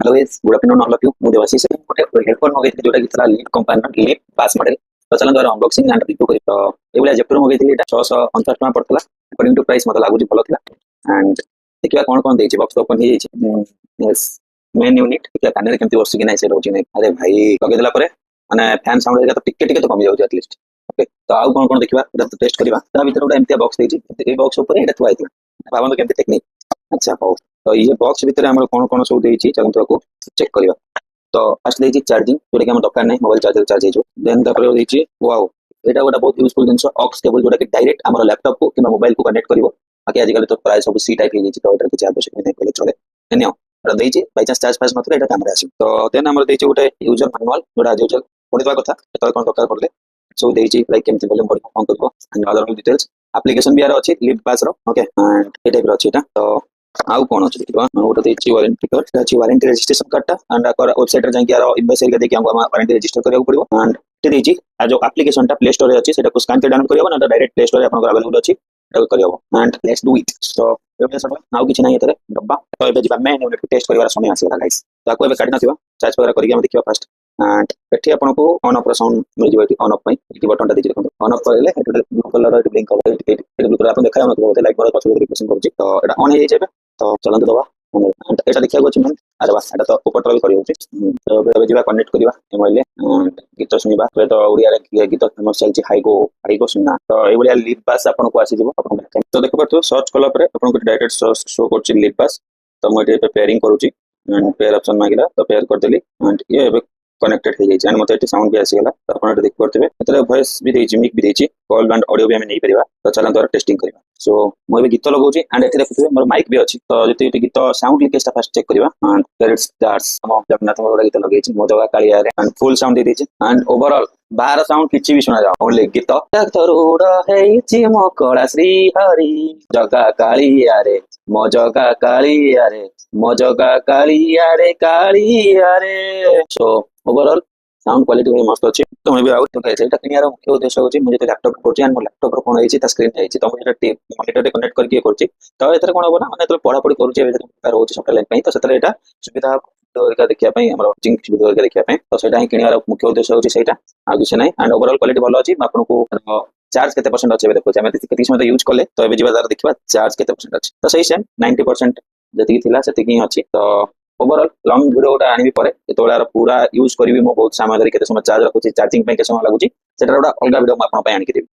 Hello guys good afternoon all of you ମୁଁ ଦେବାଶିଷ ଗୋଟେ headphone ମଗେଇଥିଲି ଯୋଉଟା କି ଥିଲା ଲିପ୍ କମ୍ପାନୀର ଲିପ୍ ବାସ୍ ମଡେଲ ତ ଚାଲନ୍ତୁ ଆର ଅନବକ୍ସିଂ ଆଣ୍ଡ ରିଭ୍ୟୁ କରିବା ତ ଏଇଭଳିଆ ଜେପ୍ଟୋର ମଗେଇଥିଲି ଏଇଟା 659 ଟଙ୍କା ପଡିଥିଲା ଆକର୍ଡିଂ ଟୁ ପ୍ରାଇସ୍ ମତେ ଲାଗୁଛି ଭଲ ଥିଲା ଆଣ୍ଡ ଦେଖିବା କଣ କଣ ଦେଇଛି ବକ୍ସ ଓପନ ହେଇଯାଇଛି यस मेन यूनिट ଦେଖିବା କାନରେ କେମିତି ବସୁଛି କି ନାହିଁ ସେ ରହୁଛି ନାହିଁ ଆରେ ଭାଇ ଲଗେଇଦେଲା ପରେ ମାନେ ଫ୍ୟାନ୍ ସାଉଣ୍ଡ ହେରିକା ତ ଟିକେ ଟିକେ ତ କମି ଯାଉଛି ଆଟଲିଷ୍ଟ ଓକେ ତ ଆଉ କଣ କଣ ଦେଖିବା ଏଟା ତ ଟେଷ୍ଟ କରିବା ତା ଭିତରେ ଗୋଟେ ଏମିତିଆ ବକ୍ସ ଦେଇଛି ଏଇ ବକ୍ସ ଉପରେ ଏଇଟା ଥୁଆ ହେଇଥିଲା ଭାବନ୍ତୁ କେମିତି ଟେକ୍ନିକ୍ अच्छा ହଉ तो ये बॉक्स भितर आमर कौन कौन सब देछि चलନ୍ତୁ आको चेक करिवा तो फर्स्ट देछि चार्जिंग जोटा कि हम दरकार नहीं मोबाइल चार्जर चार्ज हेजो देन तापर देछि वाओ एटा गोटा बहुत यूजफुल जिंस ऑक्स केबल जोटा कि डायरेक्ट हमर लैपटॉप को कि मोबाइल को कनेक्ट करिवो बाकी आजकल तो प्राय सब सी टाइप हे तो एटा किछ आवश्यक नहीं कहले चले धन्य एटा देछि बाय चांस चार्ज पास नथले एटा काम रे आसी तो देन हमर देछि गोटे यूजर मैनुअल जोटा यूजर पढिबा कथा तो कोन दरकार पड़ले सो देछि लाइक केमति बोले मोड ऑन करबो एंड अदर डिटेल्स एप्लीकेशन भी यार अछि लिप पास रो ओके एंड ए टाइप रो अछि एटा तो आउ कौन अच्छी देखिबा गोटे देछि वारंटी कार्ड अछि वारंटी रजिस्ट्रेशन कार्डटा एंड आकर वेबसाइट रे जांकि यार इनवॉइस एरिया देखि हमको वारंटी रजिस्टर करिया पड़िबो एंड ते देछि आ जो एप्लीकेशनटा प्ले स्टोर रे अछि सेटा को स्कैन के डाउनलोड करियो ना डायरेक्ट प्ले स्टोर रे आपन अवेलेबल अछि एटा करियो and let's do it so एबे सब आउ किछ नाही एतरे डब्बा तो एबे जिबा मैं यूनिट टेस्ट करिवार समय आसीला गाइस तो आको एबे काढी नथिबा चार्ज वगैरह करिया हम देखियो फर्स्ट एंड एठी आपन को ऑन ऑफ साउंड मिल जिवो एठी ऑन ऑफ पई एठी बटन टा देछि देखो ऑन ऑफ करले एठी ब्लू कलर रे ब्लिंक करले एठी ब्लू कलर आपन देखाय नथिबो बोले लाइक बड़ा पछले रिक्वेस्ट करछि तो एटा ऑन हे जेबे तो चलନ୍ତୁ दबा एटा देखिया अछि मन अरे बस एटा तो ऊपर भी करि होछि तो एबे जीवा कनेक्ट करिवा एमआईले गीत सुनिबा तो ओडिया रे गीत फेमस चलछि हाइगो सुनना तो ए बलिया लिप बास आपन को आसी जिवो आपन तो देखो परतो सर्च कला पर आपन को डायरेक्ट शो करछि लिप बास तो मैं एटे पेयरिंग करूछि एंड पेयर ऑप्शन मागिला तो पेयर कर देली एंड ये एबे कनेक्टेड हो जाए मत साउंड भी आसीगला तो आप देख पारे ये वॉइस भी देछि मिक भी देछि कॉल एंड ऑडियो भी हम नहीं परिबा तो चला द्वारा टेस्टिंग करबा सो मैं भी गीत लगाउछि एंड एथे देखुथिबे मोर माइक भी अछि तो जति गीत साउंड लिकेज फर्स्ट चेक करबा एंड देयर इज दैट्स हम जगन्नाथ मोर गीत लगेछि मो जगह कालिया रे एंड फुल साउंड दे देछि एंड ओवरऑल बाहर साउंड किछि भी सुना जाओ ओनली गीत तरुड हेछि मो कळा श्री हरि जगा कालिया रे मो जगा कालिया रे मो जगा कालिया रे सो ओवरऑल साउंड क्वालिटी भी मस्त अछि तो मैं भी आउट तो कहै एटा किनियार मुख्य उद्देश्य होछि मुझे तो लैपटॉप करछि एंड मो लैपटॉप रो कोन हेछि ता स्क्रीन हेछि तो मुझे एटा मॉनिटर रे कनेक्ट करके करछि तो एतरे कोन होबो ना माने तो पढा पढी करछि एबे तार होछि सॉफ्टवेयर लाइन पई तो सेतरे एटा सुविधा तो एका देखिया पई हमर चिंग सुविधा एका देखिया पई तो सेटा ही किनियार मुख्य उद्देश्य होछि सेटा आ किछ नै एंड ओवरऑल क्वालिटी भलो अछि आपन को चार्ज केते परसेंट अछि देखो हम केते समय यूज करले तो एबे जीवा दार देखिबा चार्ज केते परसेंट अछि तो सही सेम 90% जति थिला सेति ही अछि तो ओवरऑल लॉन्ग वीडियो गोटा आनी परे एतोळार पूरा यूज करबी मो बहुत समय धरि केते समय चार्ज रखुची चार्जिंग पे के समय लागुची सेटा गोटा अलगा वीडियो म आपन पे आनी के देबी।